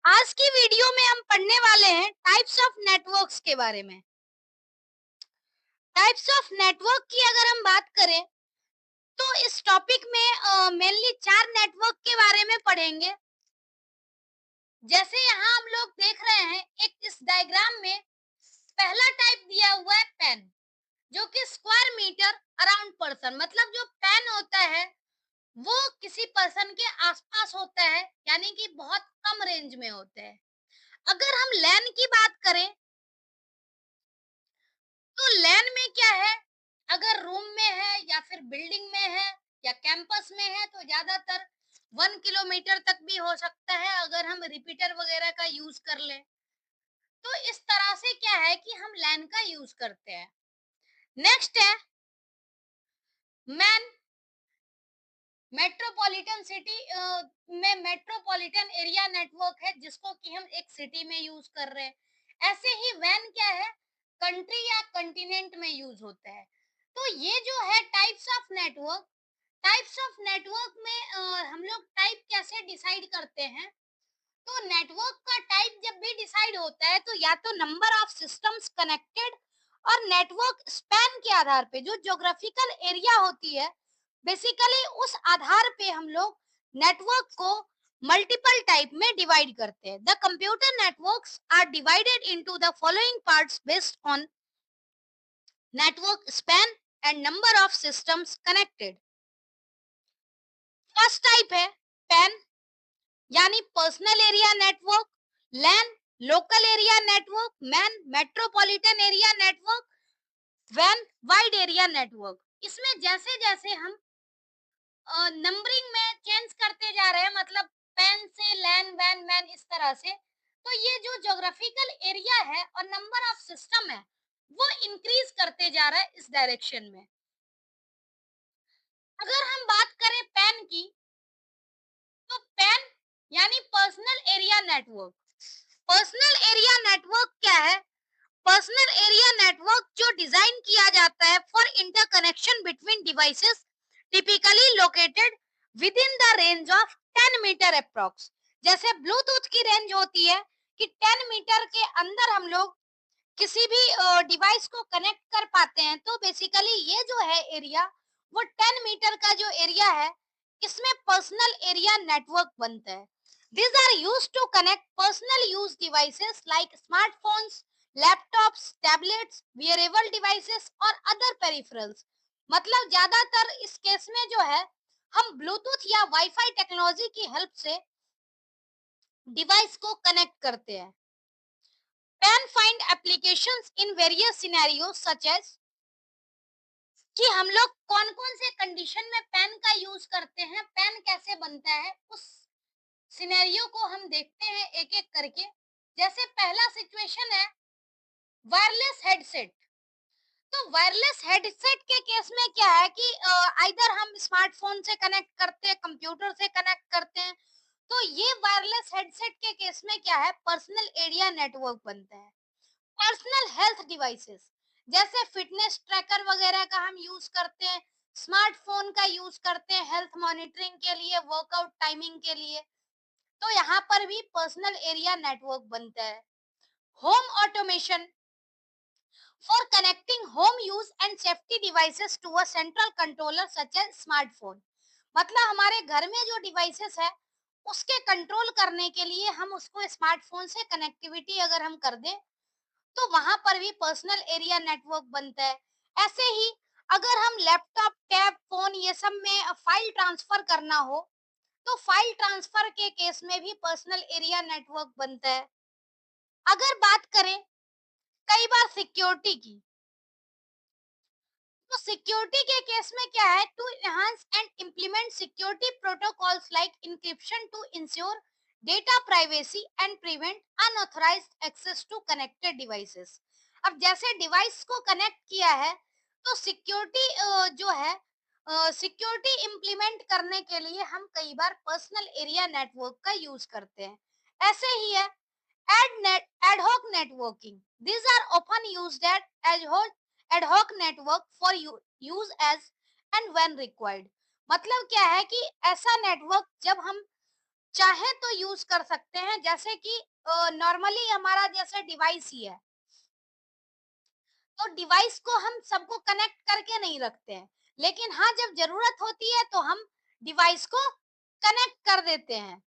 आज की वीडियो में हम पढ़ने वाले हैं टाइप्स ऑफ नेटवर्क्स के बारे में। टाइप्स ऑफ नेटवर्क की अगर हम बात करें तो इस टॉपिक में मेनली चार नेटवर्क के बारे में पढ़ेंगे। जैसे यहाँ हम लोग देख रहे हैं एक इस डायग्राम में पहला टाइप दिया हुआ है पेन, जो कि स्क्वायर मीटर अराउंड पर्सन, मतलब जो पेन होता है वो किसी पर्सन के आसपास होता है, यानी कि बहुत कम रेंज में होते हैं। अगर हम लैन की बात करें तो लैन में क्या है, अगर रूम में है या फिर बिल्डिंग में है या कैंपस में है तो ज्यादातर 1 किलोमीटर तक भी हो सकता है अगर हम रिपीटर वगैरह का यूज कर लें। तो इस तरह से क्या है कि हम लैन का यूज करते हैं। नेक्स्ट है मैन। मेट्रोपॉलिटन सिटी में मेट्रोपॉलिटन एरिया नेटवर्क है जिसको कि हम एक सिटी में यूज कर रहे हैं। ऐसे ही वैन क्या है, कंट्री या कंटिनेंट में यूज होता है। तो ये जो है types of network, types of network में हम लोग टाइप कैसे डिसाइड करते हैं। तो नेटवर्क का टाइप जब भी डिसाइड होता है तो या तो नंबर ऑफ सिस्टम्स कनेक्टेड और नेटवर्क स्पैन के आधार पे जो ज्योग्राफिकल एरिया होती है, बेसिकली उस आधार पे हम लोग नेटवर्क को मल्टीपल टाइप में डिवाइड करते हैं। The computer networks are divided into the following parts based on network span and number of systems connected. First type है पैन, यानी personal area network. LAN local area network. MAN metropolitan area network. वैन wide area network. इसमें जैसे जैसे हम numbering में change करते जा रहे हैं, मतलब पेन से लैन वैन मैन इस तरह से, तो ये जो ज्योग्राफिकल एरिया है और नंबर ऑफ सिस्टम है वो इंक्रीज करते जा रहा है इस डायरेक्शन में। अगर हम बात करें पेन की, तो पेन यानी personal area network. Personal area network क्या है? पर्सनल एरिया नेटवर्क जो डिजाइन किया जाता है for interconnection between devices typically located within the range of 10 meter approx. जैसे ब्लूटूथ की रेंज होती है कि 10 मीटर के अंदर हम लोग किसी भी डिवाइस को कनेक्ट कर पाते हैं। तो बेसिकली ये जो है एरिया, वो 10 मीटर का जो एरिया है इसमें पर्सनल एरिया नेटवर्क बनता है। These are used to connect personal use devices like smartphones, laptops, tablets, wearable devices और other peripherals। मतलब ज्यादातर इस केस में जो है हम ब्लूटूथ या वाईफाई टेक्नोलॉजी की हेल्प से डिवाइस को कनेक्ट करते हैं। Can find applications in various scenarios such as कि हम लोग कौन कौन से कंडीशन में पेन का यूज करते हैं, पेन कैसे बनता है, उस सिनेरियो को हम देखते हैं एक एक करके। जैसे पहला सिचुएशन है वायरलेस हेडसेट। तो वायरलेस हेडसेट के केस में क्या है कि आइदर हम स्मार्टफोन से कनेक्ट करते हैं, कंप्यूटर से कनेक्ट करते हैं। तो ये वायरलेस हेडसेट के केस में क्या है, पर्सनल एरिया नेटवर्क बनता है। पर्सनल हेल्थ डिवाइसेस जैसे फिटनेस ट्रैकर वगैरह का हम यूज करते हैं, स्मार्टफोन का यूज करते हैं हेल्थ मॉनिटरिंग के लिए, वर्कआउट टाइमिंग के लिए। तो यहाँ पर भी पर्सनल एरिया नेटवर्क बनता है। Home automation for connecting home use and safety devices to a central controller such as smartphone. मतलब हमारे घर में जो डिवाइसेस है उसके कंट्रोल करने के लिए हम उसको स्मार्टफोन से कनेक्टिविटी अगर हम कर दें तो वहां पर भी पर्सनल एरिया नेटवर्क बनता है। ऐसे ही अगर हम लैपटॉप, टैब, फोन ये सब में फाइल ट्रांसफर करना हो तो फाइल ट्रांसफर के केस में भी पर्सनल एरिया नेटवर्क बनता है। अगर बात करें कई बार सिक्योरिटी की, तो सिक्योरिटी के केस में क्या है, to enhance and implement security protocols like encryption to ensure data privacy and prevent unauthorized access to connected devices. अब जैसे डिवाइस को कनेक्ट किया है तो सिक्योरिटी जो है, सिक्योरिटी इम्प्लीमेंट करने के लिए हम कई बार पर्सनल एरिया नेटवर्क का यूज करते हैं। ऐसे ही है ad hoc networking. These are often used at ad hoc network for use as and when required। मतलब क्या है कि ऐसा नेटवर्क जब हम चाहे तो यूज कर सकते हैं, जैसे कि नॉर्मली हमारा जैसे डिवाइस ही है, तो डिवाइस को हम सबको कनेक्ट करके नहीं रखते हैं, लेकिन हाँ जब जरूरत होती है तो हम डिवाइस को कनेक्ट कर देते हैं।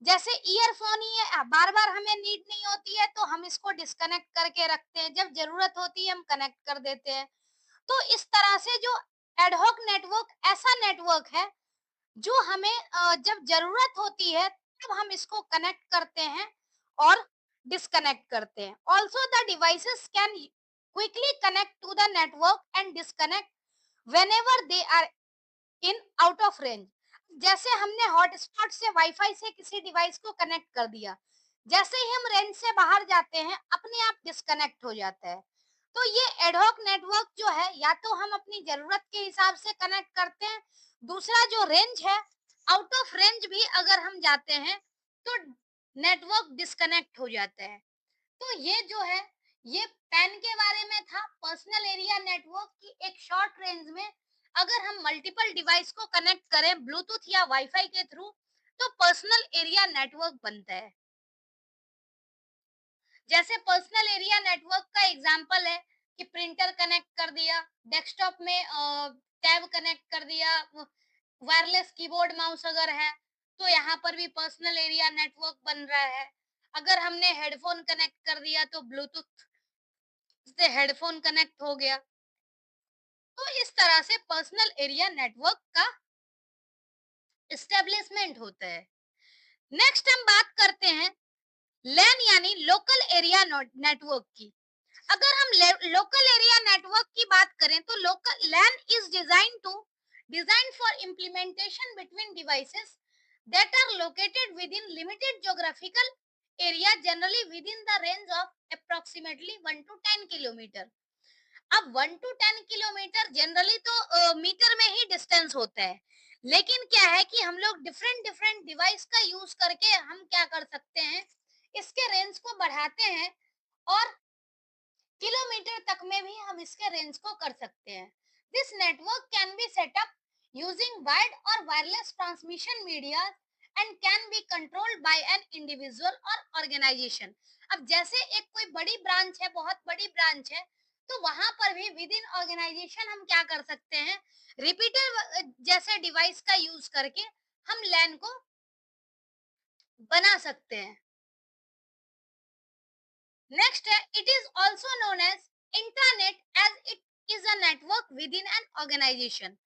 जैसे ईयरफोन ही है, बार बार हमें नीड नहीं होती है तो हम इसको डिस्कनेक्ट करके रखते हैं, जब जरूरत होती है हम कनेक्ट कर देते हैं। तो इस तरह से जो एडहॉक नेटवर्क ऐसा नेटवर्क है जो हमें जब जरूरत होती है तब हम इसको कनेक्ट करते हैं और डिस्कनेक्ट करते हैं। Also the devices can quickly connect to the network and disconnect whenever they are in out of range. जैसे हमने हॉटस्पॉट से वाईफाई से किसी डिवाइस को कनेक्ट कर दिया, जैसे ही हम रेंज से बाहर जाते हैं अपने आप डिस्कनेक्ट हो जाता है। तो ये एडहॉक नेटवर्क जो है या तो हम अपनी जरूरत के हिसाब से कनेक्ट करते हैं, दूसरा जो रेंज है, आउट ऑफ रेंज भी अगर हम जाते हैं तो नेटवर्क डिस्कनेक्ट हो जाता है। तो ये जो है, ये पैन के बारे में था, पर्सनल एरिया नेटवर्क की एक शॉर्ट रेंज में अगर हम मल्टीपल डिवाइस को कनेक्ट करें ब्लूटूथ या वाईफाई के थ्रू तो पर्सनल एरिया नेटवर्क बनता है। जैसे पर्सनल एरिया नेटवर्क का एग्जांपल है कि प्रिंटर कनेक्ट कर दिया, डेस्कटॉप में टैब कनेक्ट कर दिया, वायरलेस कीबोर्ड माउस अगर है तो यहाँ पर भी पर्सनल एरिया नेटवर्क बन रहा है। अगर हमने हेडफोन कनेक्ट कर दिया तो ब्लूटूथ से हेडफोन कनेक्ट हो गया। तो इस तरह से पर्सनल एरिया नेटवर्क का एस्टेब्लिशमेंट होता है। नेक्स्ट हम बात करते हैं लैन यानी लोकल एरिया नेटवर्क की। अगर हम लोकल एरिया नेटवर्क की बात करें तो local LAN is design for implementation between devices that are located within limited geographical area generally within the range of approximately 1 to 10 kilometre. अब 1 to 10 किलोमीटर generally तो मीटर में ही distance होता है, लेकिन क्या है कि हम लोग डिफरेंट डिफरेंट डिवाइस का यूज करके हम क्या कर सकते हैं, इसके रेंज को बढ़ाते हैं और किलोमीटर तक में भी हम इसके रेंज को कर सकते हैं। This network can be setup using wired और wireless transmission media and can be controlled by an individual और ऑर्गेनाइजेशन। अब जैसे एक कोई बड़ी ब्रांच है, बहुत बड़ी ब्रांच है, तो वहां पर भी विद इन ऑर्गेनाइजेशन हम क्या कर सकते हैं, रिपीटर जैसे डिवाइस का यूज करके हम लैन को बना सकते हैं। नेक्स्ट है it is also known as internet as it is a network within an organisation.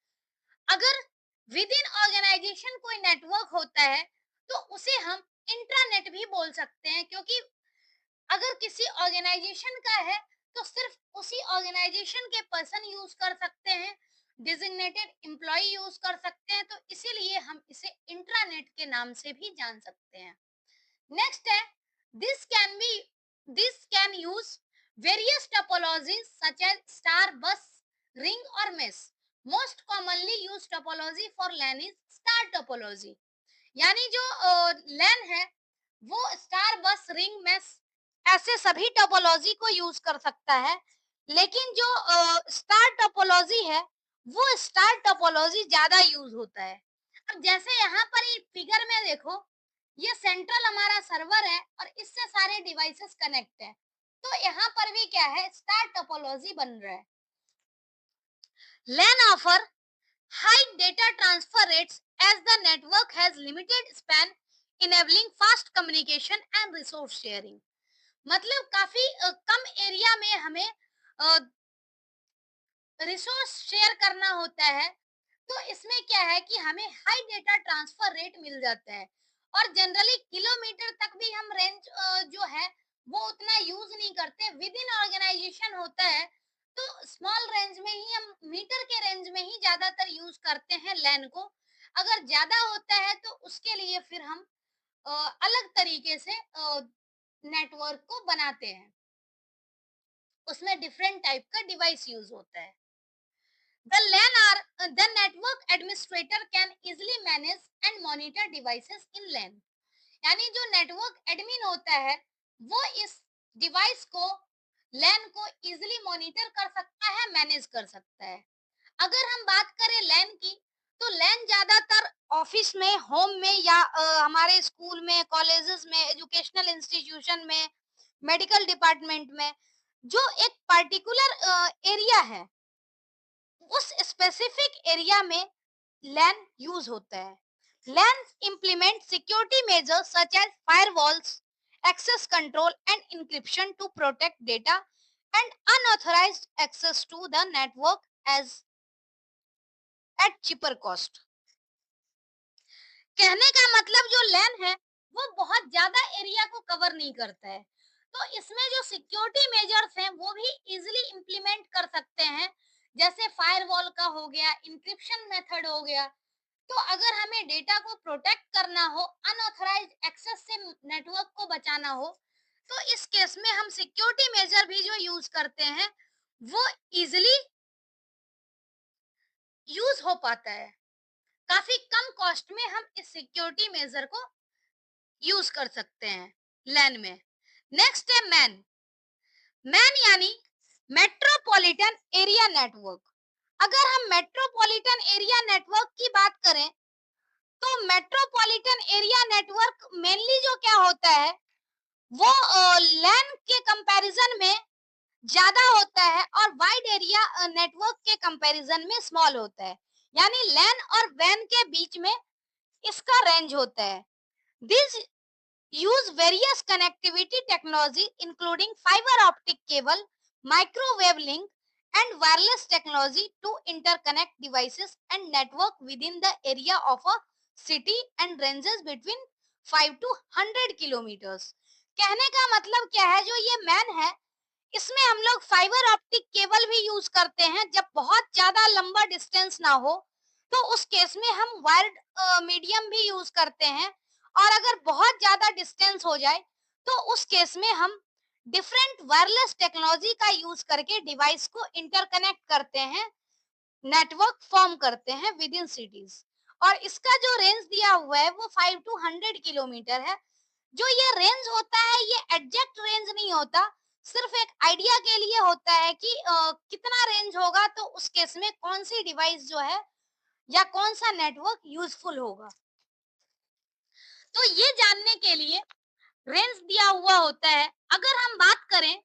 अगर विद इन ऑर्गेनाइजेशन कोई नेटवर्क होता है तो उसे हम इंट्रानेट भी बोल सकते हैं, क्योंकि अगर किसी ऑर्गेनाइजेशन का है तो सिर्फ उसी ऑर्गेनाइजेशन के पर्सन यूज कर सकते हैं, डिजिग्नेटेड एम्प्लॉय यूज कर सकते हैं, तो इसीलिए हम इसे इंट्रानेट के नाम से भी जान सकते हैं। नेक्स्ट है this can use various topologies such as star, bus, ring और mesh. Most commonly use topology for LAN is star topology. यानी जो लैन है वो स्टार, बस, रिंग, मेश ऐसे सभी टोपोलॉजी को यूज कर सकता है, लेकिन जो स्टार टोपोलॉजी है वो स्टार टोपोलॉजी ज्यादा यूज होता है। अब जैसे यहाँ पर ये फिगर में देखो, ये सेंट्रल हमारा सर्वर है और इससे सारे डिवाइसेस कनेक्ट है, तो यहाँ पर भी क्या है, स्टार टोपोलॉजी बन रहा है। लैन offer high data transfer rates as the network has limited span enabling fast communication and resource sharing। मतलब काफी कम एरिया में हमें रिसोर्स शेयर करना होता है, तो इसमें क्या है कि हमें हाई डेटा ट्रांसफर रेट मिल जाता है और जनरली किलोमीटर तक भी हम रेंज जो है वो उतना यूज नहीं करते, विद इन ऑर्गेनाइजेशन होता है तो स्मॉल रेंज में ही हम मीटर के रेंज में ही ज्यादातर यूज करते हैं लैन को। अगर ज्यादा होता है तो उसके लिए फिर हम अलग तरीके से नेटवर्क को बनाते हैं, उसमें डिफरेंट टाइप का डिवाइस यूज होता है। The network administrator can easily manage and monitor devices in LAN। यानी जो नेटवर्क एडमिन होता है वो इस डिवाइस को, लैन को इजीली मॉनिटर कर सकता है, मैनेज कर सकता है। अगर हम बात करें लैन की तो लैन ज्यादातर ऑफिस में, होम में या हमारे स्कूल में, कॉलेजेस में, एजुकेशनल इंस्टीट्यूशन में, मेडिकल डिपार्टमेंट में, जो एक पर्टिकुलर एरिया है, उस स्पेसिफिक एरिया में लैन यूज होता है। लैन implement security measures such as firewalls, access control and encryption to protect data and unauthorized access to the network as at cheaper cost। कहने का मतलब जो लैन है वो बहुत ज्यादा एरिया को कवर नहीं करता है, तो इसमें जो सिक्योरिटी मेजर्स हैं वो भी इजीली इम्प्लीमेंट कर सकते हैं, जैसे फायरवॉल का हो गया, इंक्रिप्शन मेथड हो गया। तो अगर हमें डेटा को प्रोटेक्ट करना हो, अनऑथराइज्ड एक्सेस से नेटवर्क को बचाना हो, तो इस केस में हम सिक्योरिटी मेजर भी जो यूज करते हैं वो इजीली यूज हो पाता है। काफी कम कॉस्ट में हम इस सिक्योरिटी मेजर को यूज कर सकते हैं लैन में। नेक्स्ट है मैन। मैन यानी मेट्रोपॉलिटन एरिया नेटवर्क। अगर हम मेट्रोपॉलिटन एरिया नेटवर्क की बात करें, तो मेट्रोपॉलिटन एरिया नेटवर्क मेनली जो क्या होता है वो लैन के कंपैरिजन में ज्यादा होता है और वाइड एरिया नेटवर्क के कंपैरिजन में स्मॉल होता है। यानी लैन और वैन के बीच में इसका रेंज होता है। This use various connectivity technology including fiber optic cable, microwave link and wireless technology to interconnect devices and network within the area of a city and ranges between 5 to 100 kilometers। कहने का मतलब क्या है, जो ये man है इसमें हम लोग फाइबर ऑप्टिक केबल भी यूज करते हैं जब बहुत ज्यादा लंबा डिस्टेंस ना हो, तो उस केस में हम वायर्ड मीडियम भी यूज करते हैं। और अगर बहुत ज्यादा डिस्टेंस हो जाए तो उस केस में हम डिफरेंट वायरलेस टेक्नोलॉजी का यूज करके डिवाइस को इंटरकनेक्ट करते हैं, नेटवर्क फॉर्म करते हैं विद इन सिटीज। और इसका जो रेंज दिया हुआ है वो 5 टू 100 किलोमीटर है। जो ये रेंज होता है ये एग्जैक्ट रेंज नहीं होता, सिर्फ एक आइडिया के लिए होता है कि कितना रेंज होगा तो उस केस में कौन सी डिवाइस जो है या कौन सा नेटवर्क यूजफुल होगा। तो ये जानने के लिए रेंज दिया हुआ होता है। अगर हम बात करें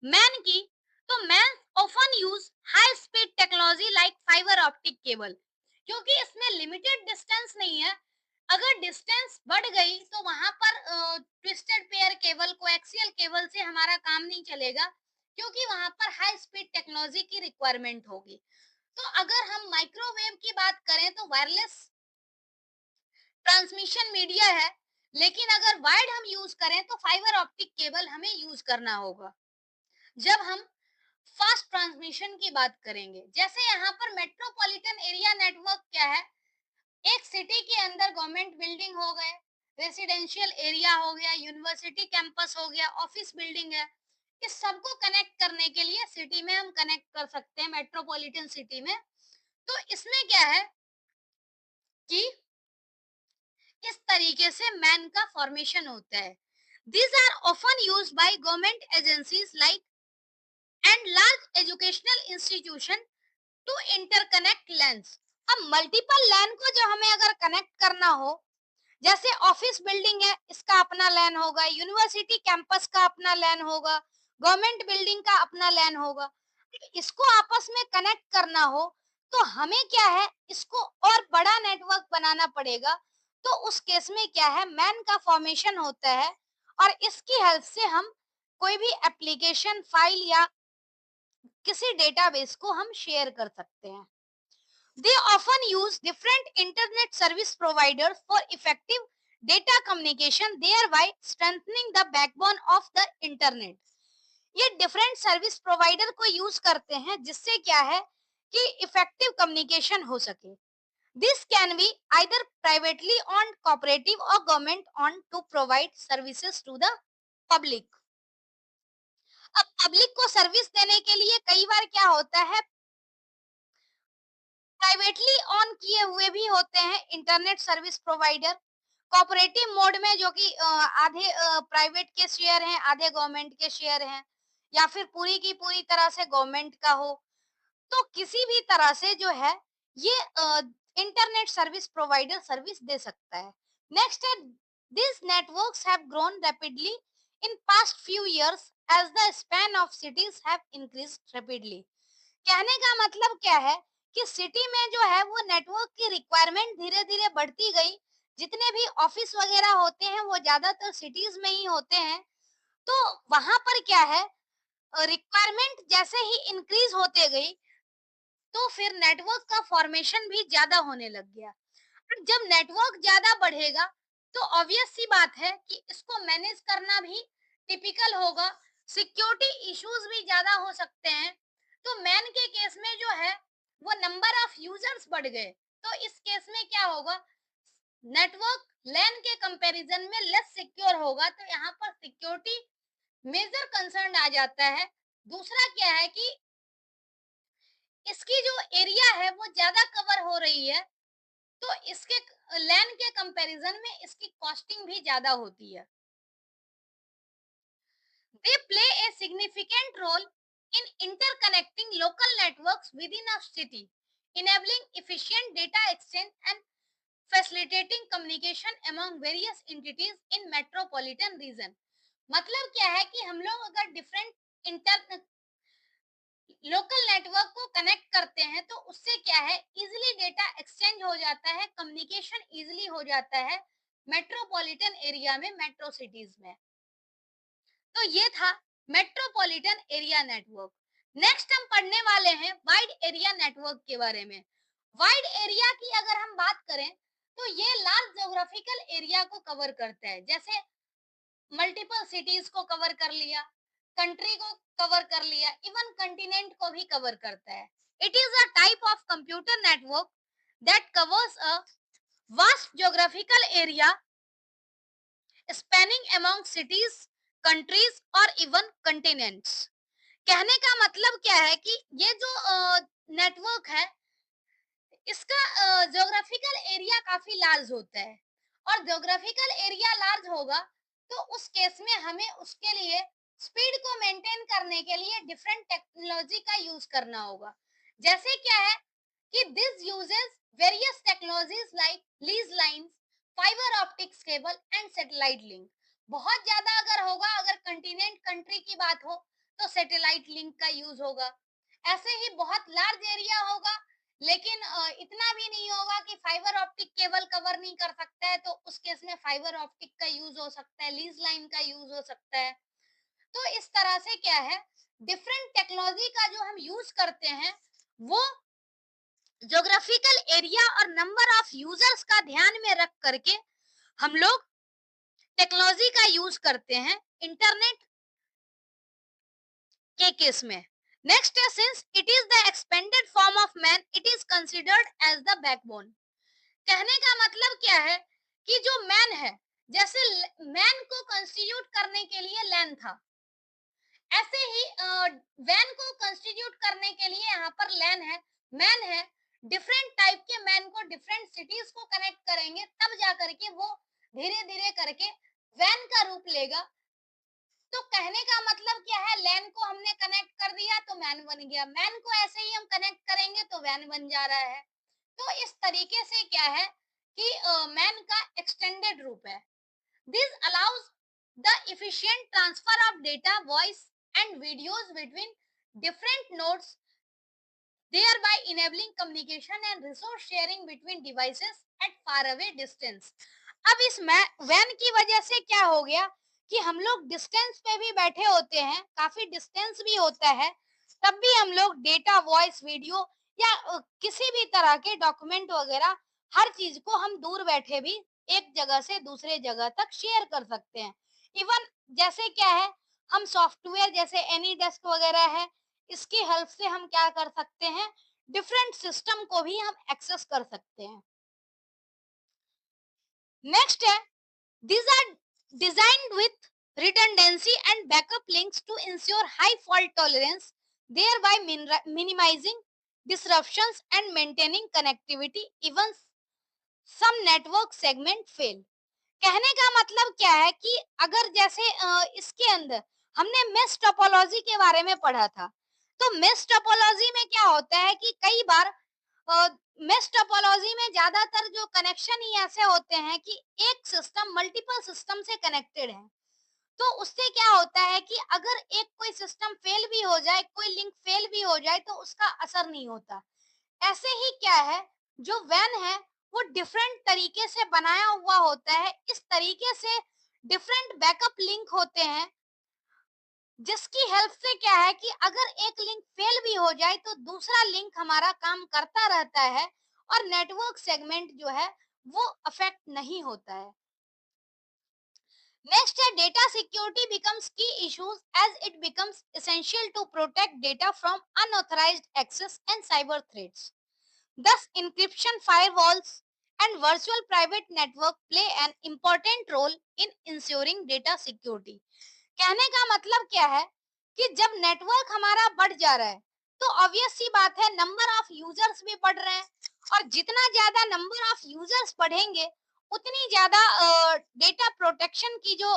मैन की, तो man often use high speed technology like fibre optic cable, क्योंकि इसमें लिमिटेड डिस्टेंस नहीं है। अगर डिस्टेंस बढ़ गई तो वहां पर twisted pair cable, coaxial cable से हमारा काम नहीं चलेगा, क्योंकि वहां पर हाई स्पीड टेक्नोलॉजी की रिक्वायरमेंट होगी। तो अगर हम माइक्रोवेव की बात करें तो वायरलेस ट्रांसमिशन मीडिया है, लेकिन अगर वायर्ड हम यूज करें तो फाइबर ऑप्टिक केबल हमें यूज करना होगा। जब हम फास्ट ट्रांसमिशन की बात करेंगे, जैसे यहाँ पर मेट्रोपॉलिटन एरिया नेटवर्क क्या है, एक सिटी के अंदर गवर्नमेंट बिल्डिंग हो गए, रेसिडेंशियल एरिया हो गया, यूनिवर्सिटी कैंपस हो गया, ऑफिस बिल्डिंग है, इस सबको कनेक्ट करने के लिए सिटी में हम कनेक्ट कर सकते हैं, मेट्रोपॉलिटन सिटी में। तो इसमें क्या है कि इस तरीके से मैन का फॉर्मेशन होता है। These are often used by government agencies like and large educational institution to interconnect LANs। अब मल्टीपल लैन को जो हमें अगर कनेक्ट करना हो, जैसे ऑफिस बिल्डिंग है इसका अपना लैन होगा, यूनिवर्सिटी कैंपस का अपना लैन होगा, गवर्नमेंट बिल्डिंग का अपना लैन होगा, इसको आपस में कनेक्ट करना हो तो हमें क्या है, इसको और बड़ा नेटवर्क बनाना पड़ेगा। तो उस केस में क्या है, मैन का फॉर्मेशन होता है और इसकी हेल्प से हम कोई भी एप्लीकेशन फाइल या किसी डेटाबेस को हम शेयर कर सकते हैं। They often use different internet service providers for effective data communication, thereby strengthening the backbone of the internet। ये डिफरेंट सर्विस प्रोवाइडर को यूज करते हैं जिससे क्या है कि इफेक्टिव कम्युनिकेशन हो सके। This can be either privately on, cooperative और government on to provide services to the public. अब पब्लिक को सर्विस देने के लिए कई बार क्या होता है, प्राइवेटली ऑन किए हुए भी होते हैं internet service provider, cooperative mode में जो कि आधे प्राइवेट के शेयर हैं, आधे गवर्नमेंट के शेयर हैं, या फिर पूरी की पूरी तरह से गवर्नमेंट का हो। तो किसी भी तरह से जो है ये इंटरनेट सर्विस प्रोवाइडर सर्विस दे सकता है। नेक्स्ट है, these networks have grown rapidly in past few years as the span of cities have increased rapidly। कहने का मतलब क्या है कि सिटी में जो है वो नेटवर्क की रिक्वायरमेंट धीरे धीरे बढ़ती गई। जितने भी ऑफिस वगैरह होते हैं वो ज्यादातर सिटीज में ही होते हैं। तो वहां पर क्या है, रिक्वायरमेंट जैसे ही इंक्रीज होते गई तो फिर नेटवर्क का फॉर्मेशन भी ज्यादा होने लग गया। जब नेटवर्क ज्यादा बढ़ेगा तो ऑब्वियस सी बात है कि इसको मैनेज करना भी टिपिकल होगा। सिक्योरिटी इश्यूज भी ज्यादा हो सकते हैं। तो मैन के केस में जो है वो नंबर ऑफ यूजर्स बढ़ गए, तो इस केस में क्या होगा, नेटवर्क लैन के कंपैरिजन में लेस सिक्योर होगा। तो यहाँ पर सिक्योरिटी मेजर कंसर्न आ जाता है। दूसरा क्या है कि इसकी जो एरिया है वो ज्यादा कवर हो रही है, तो इसके लैन के कंपैरिजन में इसकी कॉस्टिंग भी ज्यादा होती है। They play a significant role in interconnecting local networks within a city, enabling efficient data exchange and facilitating communication among various entities in metropolitan region। मतलब क्या है कि हम लोग अगर डिफरेंट इंटर लोकल नेटवर्क को कनेक्ट करते हैं तो उससे क्या है, इजीली डेटा एक्सचेंज हो जाता है, कम्युनिकेशन इजीली हो जाता है मेट्रोपॉलिटन एरिया में, मेट्रो सिटीज में। तो ये था मेट्रोपॉलिटन एरिया नेटवर्क। नेक्स्ट हम पढ़ने वाले हैं वाइड एरिया नेटवर्क के बारे में। वाइड एरिया की अगर हम बात करें तो ये लार्ज ज्योग्राफिकल एरिया को कवर करता है, जैसे मल्टीपल सिटीज को कवर कर लिया, कंट्री को कवर कर लिया, इवन कंटिनेंट को भी कवर करता है। It is a type of computer network that covers a vast geographical area spanning among cities, countries और इवन कंटिनेंट्स। कहने का मतलब क्या है कि ये जो नेटवर्क है इसका ज्योग्राफिकल एरिया काफी लार्ज होता है, और ज्योग्राफिकल एरिया लार्ज होगा तो उस केस में हमें उसके लिए स्पीड को मेंटेन करने के लिए डिफरेंट टेक्नोलॉजी का यूज करना होगा। जैसे क्या है कि this uses various technologies like lease lines, fibre optics cable and satellite link. बहुत ज्यादा अगर होगा, अगर कंटिनेंट कंट्री की बात हो तो सैटेलाइट लिंक का यूज होगा। ऐसे ही बहुत लार्ज एरिया होगा लेकिन इतना भी नहीं होगा कि फाइबर ऑप्टिक केबल कवर नहीं कर सकता है, तो उस केस में फाइबर ऑप्टिक का यूज हो सकता है, लीज लाइन का यूज हो सकता है। तो इस तरह से क्या है, डिफरेंट टेक्नोलॉजी का जो हम यूज करते हैं वो ज्योग्राफिकल एरिया और नंबर ऑफ यूजर्स का ध्यान में रख करके हम लोग टेक्नोलॉजी का यूज करते हैं इंटरनेट के केस में। नेक्स्ट है, since it is the expanded form of MAN it is considered as the backbone. कहने का मतलब क्या है कि जो मैन है, जैसे मैन को कंस्टिट्यूट करने के लिए लैन था, ऐसे ही वैन को कंस्टिट्यूट करने के लिए यहाँ पर लैन है, मैन है। डिफरेंट टाइप के मैन को डिफरेंट सिटीज को कनेक्ट करेंगे तब जा करके वो धीरे धीरे करके वैन का रूप लेगा। तो कहने का मतलब क्या है, लैन को हमने कनेक्ट कर दिया तो मैन बन गया, मैन को ऐसे ही हम कनेक्ट करेंगे तो वैन बन जा रहा है। तो इस तरीके से क्या है कि मैन का एक्सटेंडेड रूप है। This allows the efficient transfer of data, voice and videos between different nodes, thereby enabling communication and resource sharing between devices at far away distance। अब इस वैन की वजह से क्या हो गया कि हम लोग डिस्टेंस पे भी बैठे होते हैं, काफी डिस्टेंस भी होता है, तब भी हम लोग डेटा, वॉइस, वीडियो या किसी भी तरह के डॉक्यूमेंट वगैरह हर चीज को हम दूर बैठे भी एक जगह से दूसरे जगह तक शेयर कर सकते हैं। इवन जैसे क्या है, हम सॉफ्टवेयर जैसे एनी डेस्क वगैरह है, इसकी हेल्प से हम क्या कर सकते हैं, डिफरेंट सिस्टम को भी हम एक्सेस कर सकते हैं। नेक्स्ट है, these are designed with redundancy and backup links to ensure high fault tolerance, thereby minimizing disruptions and maintaining connectivity even some network segment fail। कहने का मतलब क्या है कि अगर जैसे इसके अंदर हमने मेश टोपोलॉजी के बारे में पढ़ा था, तो मेश टोपोलॉजी में क्या होता है कि कई बार मेश टोपोलॉजी में ज्यादातर जो कनेक्शन ही ऐसे होते हैं कि एक सिस्टम मल्टीपल सिस्टम से कनेक्टेड है, तो उससे क्या होता है कि अगर एक कोई सिस्टम फेल भी हो जाए, कोई लिंक फेल भी हो जाए, तो उसका असर नहीं होता। ऐसे ही क्या है, जो वैन है वो डिफरेंट तरीके से बनाया हुआ होता है। इस तरीके से डिफरेंट बैकअप लिंक होते हैं, जिसकी हेल्प से क्या है कि अगर एक लिंक फेल भी हो जाए तो दूसरा लिंक हमारा काम करता रहता है और नेटवर्क सेगमेंट जो है वो अफेक्ट नहीं होता है। नेक्स्ट है data security becomes key issues as it becomes essential to protect data from unauthorized access and cyber threats. Thus, encryption, firewalls, and virtual private network play an important role in ensuring data security. कहने का मतलब क्या है कि जब network हमारा बढ़ जा रहा है तो ऑब्वियस सी बात है नंबर ऑफ यूजर्स भी बढ़ रहे हैं, और जितना ज्यादा नंबर ऑफ यूजर्स बढ़ेंगे उतनी ज्यादा डेटा प्रोटेक्शन की जो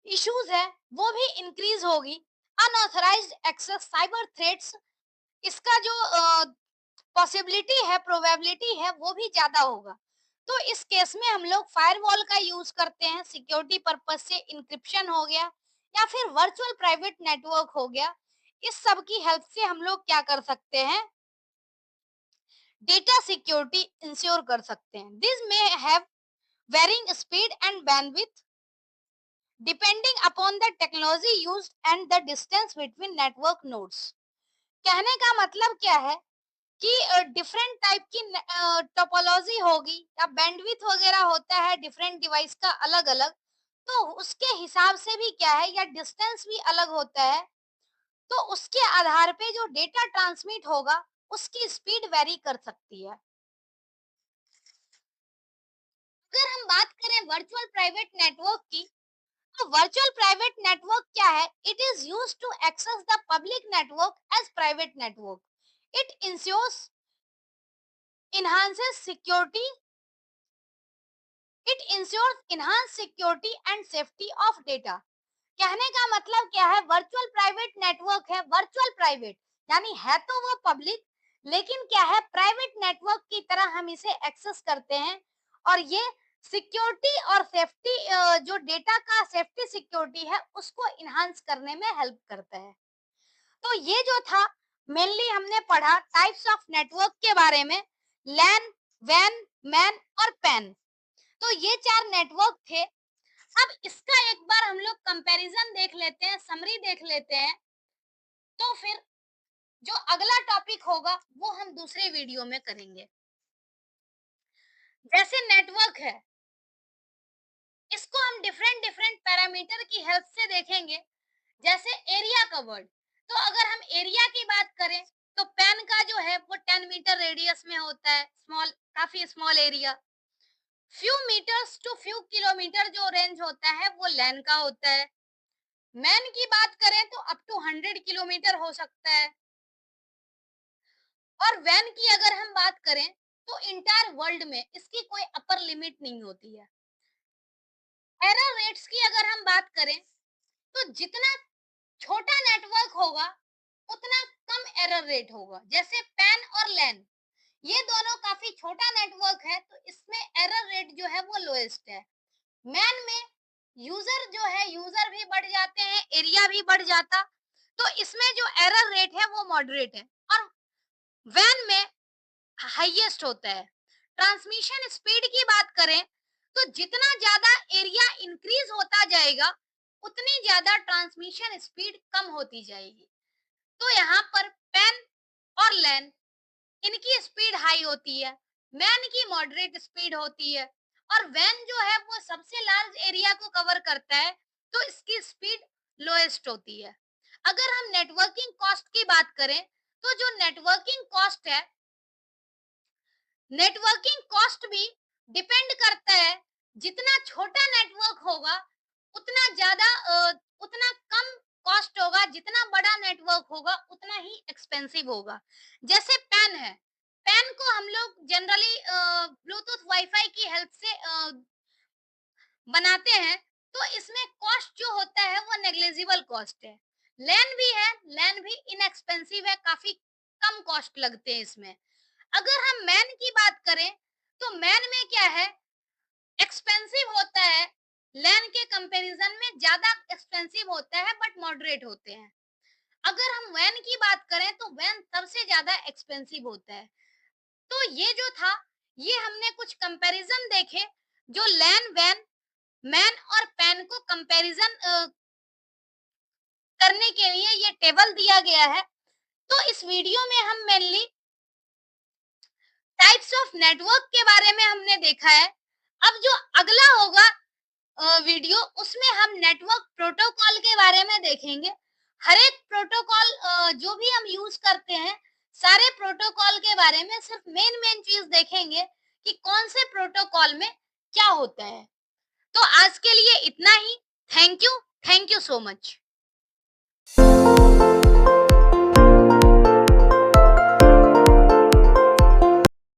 इश्यूज है वो भी इंक्रीज होगी। अनऑथराइज्ड एक्सेस, साइबर थ्रेट्स, इसका जो पॉसिबिलिटी है, प्रोबेबिलिटी है, वो भी ज्यादा होगा। तो इस केस में हम लोग फायरवॉल का यूज करते हैं सिक्योरिटी पर्पज से। इंक्रिप्शन हो गया या फिर वर्चुअल प्राइवेट नेटवर्क हो गया, इस सब की हेल्प से हम लोग क्या कर सकते हैं, डेटा सिक्योरिटी इंश्योर कर सकते हैं। This may have varying speed and bandwidth depending upon the technology used and the distance between network nodes. कहने का मतलब क्या है कि डिफरेंट टाइप की टोपोलॉजी होगी या बैंडविड्थ वगैरह होता है डिफरेंट डिवाइस का अलग अलग, तो उसके हिसाब से भी क्या है, या डिस्टेंस भी अलग होता है, तो उसके आधार पे जो डेटा ट्रांसमिट होगा उसकी स्पीड वेरी कर सकती है। अगर हम बात करें वर्चुअल प्राइवेट नेटवर्क की, तो वर्चुअल प्राइवेट नेटवर्क क्या है, it is used to access the public network as private network. It ensures enhances security it ensures enhanced security and safety of data. कहने का मतलब क्या है, वर्चुअल प्राइवेट नेटवर्क है, वर्चुअल प्राइवेट यानी है तो वो पब्लिक, लेकिन क्या है, प्राइवेट नेटवर्क की तरह हम इसे एक्सेस करते हैं, और ये सिक्योरिटी और सेफ्टी, जो डेटा का सेफ्टी सिक्योरिटी है उसको इनहांस करने में हेल्प करता है। तो ये जो था, मेनली हमने पढ़ा टाइप्स ऑफ नेटवर्क के बारे में, लैन, वैन, मैन और पैन। तो ये चार नेटवर्क थे। अब इसका एक बार हम लोग कंपैरिजन देख लेते हैं, समरी देख लेते हैं, तो फिर जो अगला टॉपिक होगा वो हम दूसरे वीडियो में करेंगे। जैसे नेटवर्क है, इसको हम डिफरेंट डिफरेंट पैरामीटर की हेल्प से देखेंगे। जैसे एरिया कवर्ड, तो अगर हम एरिया की बात करें तो पैन का जो है वो 10 मीटर रेडियस में होता है, स्मॉल, काफी small area. Few metres to few kilometre जो रेंज होता है वो लैन का होता है। मैन की बात करें तो अप टू 100 किलोमीटर हो सकता है। और वैन की अगर हम बात करें तो इंटायर वर्ल्ड में इसकी कोई अपर लिमिट नहीं होती है। एरर रेट्स की अगर हम बात करें तो जितना छोटा नेटवर्क होगा उतना कम एरर रेट होगा। जैसे पैन और लैन, ये दोनों काफी छोटा नेटवर्क है तो इसमें एरर रेट जो है वो लोएस्ट है। मैन में यूजर जो है, यूजर भी बढ़ जाते हैं, एरिया भी बढ़ जाता, तो इसमें जो एरर रेट है वो मॉडरेट है। और वैन में हाईएस्ट होता है। ट्रांसमिशन स्पीड की बात करें तो जितना ज्यादा एरिया इंक्रीज होता जाएगा उतनी ज्यादा ट्रांसमिशन स्पीड कम होती जाएगी। तो यहाँ पर पेन और लैन, इनकी स्पीड हाई होती है, मैन की मॉडरेट स्पीड होती है, और वैन जो है वो सबसे लार्ज एरिया को कवर करता है तो इसकी स्पीड लोएस्ट होती है। अगर हम नेटवर्किंग कॉस्ट की बात करें तो जो नेटवर्किंग कॉस्ट है, नेटवर्किंग कॉस्ट भी डिपेंड करता है, जितना छोटा नेटवर्क होगा उतना ज्यादा उतना कम कॉस्ट होगा, जितना बड़ा नेटवर्क होगा उतना ही एक्सपेंसिव होगा। जैसे पेन है, पेन को हम लोग जनरली ब्लूटूथ वाईफाई की हेल्प से बनाते हैं, तो इसमें कॉस्ट जो होता है वो नेग्लिजिबल कॉस्ट है। लैन भी है, लैन भी इनएक्सपेंसिव है, काफी कम कॉस्ट लगते हैं इसमें। अगर हम मैन की बात करें तो मैन में क्या है, एक्सपेंसिव होता है, लैन के कंपैरिजन में ज्यादा एक्सपेंसिव होता है बट मॉडरेट होते हैं। अगर हम वैन की बात करें तो वैन सबसे ज्यादा एक्सपेंसिव होता है। तो ये जो था, ये हमने कुछ कंपैरिजन देखे जो लैन, वैन, मैन और पैन को कंपैरिजन करने के लिए ये टेबल दिया गया है। तो इस वीडियो में हम मेनली टाइप्स ऑफ नेटवर्क के बारे में हमने देखा है। अब जो अगला होगा वीडियो, उसमें हम नेटवर्क प्रोटोकॉल के बारे में देखेंगे। हर एक प्रोटोकॉल जो भी हम यूज करते हैं, सारे प्रोटोकॉल के बारे में सिर्फ मेन मेन चीज देखेंगे कि कौन से प्रोटोकॉल में क्या होता है। तो आज के लिए इतना ही। Thank you so much.